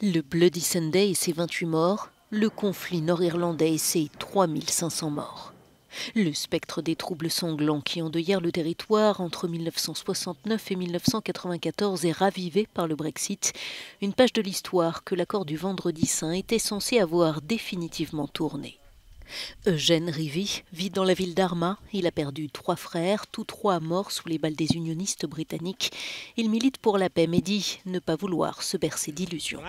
Le Bloody Sunday et ses 28 morts, le conflit nord-irlandais et ses 3500 morts. Le spectre des troubles sanglants qui endeuillèrent le territoire entre 1969 et 1994 est ravivé par le Brexit, une page de l'histoire que l'accord du Vendredi Saint était censé avoir définitivement tournée. Eugène Rivy vit dans la ville d'Armagh. Il a perdu 3 frères, tous 3 morts sous les balles des unionistes britanniques. Il milite pour la paix mais dit ne pas vouloir se bercer d'illusions.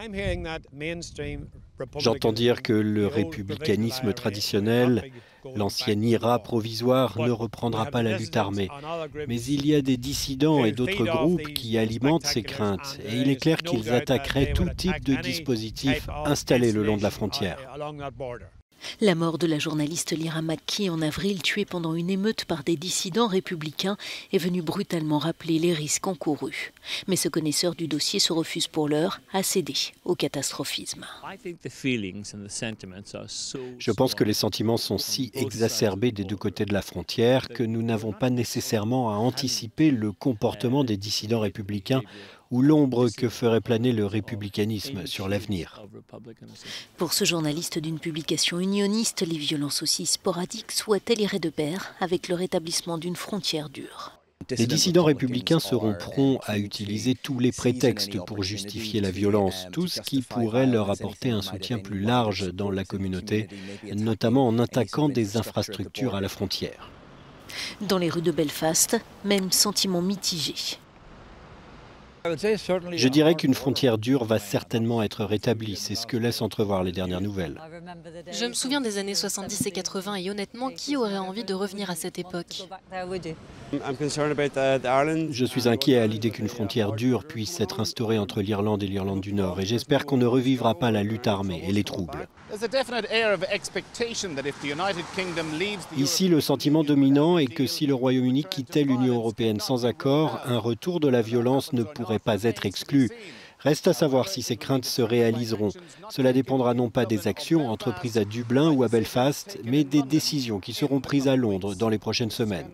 J'entends dire que le républicanisme traditionnel, l'ancienne IRA provisoire, ne reprendra pas la lutte armée. Mais il y a des dissidents et d'autres groupes qui alimentent ces craintes. Et il est clair qu'ils attaqueraient tout type de dispositif installé le long de la frontière. La mort de la journaliste Lyra McKee en avril, tuée pendant une émeute par des dissidents républicains, est venue brutalement rappeler les risques encourus. Mais ce connaisseur du dossier se refuse pour l'heure à céder au catastrophisme. Je pense que les sentiments sont si exacerbés des deux côtés de la frontière que nous n'avons pas nécessairement à anticiper le comportement des dissidents républicains ou l'ombre que ferait planer le républicanisme sur l'avenir. Pour ce journaliste d'une publication unioniste, les violences aussi sporadiques souhaitaient iraient de pair avec le rétablissement d'une frontière dure. Les dissidents républicains seront prompts à utiliser tous les prétextes pour justifier la violence, tout ce qui pourrait leur apporter un soutien plus large dans la communauté, notamment en attaquant des infrastructures à la frontière. Dans les rues de Belfast, même sentiment mitigé. Je dirais qu'une frontière dure va certainement être rétablie, c'est ce que laissent entrevoir les dernières nouvelles. Je me souviens des années 70 et 80 et honnêtement, qui aurait envie de revenir à cette époque? Je suis inquiet à l'idée qu'une frontière dure puisse être instaurée entre l'Irlande et l'Irlande du Nord et j'espère qu'on ne revivra pas la lutte armée et les troubles. Ici, le sentiment dominant est que si le Royaume-Uni quittait l'Union européenne sans accord, un retour de la violence ne pourrait pas être exclu. Reste à savoir si ces craintes se réaliseront. Cela dépendra non pas des actions entreprises à Dublin ou à Belfast, mais des décisions qui seront prises à Londres dans les prochaines semaines.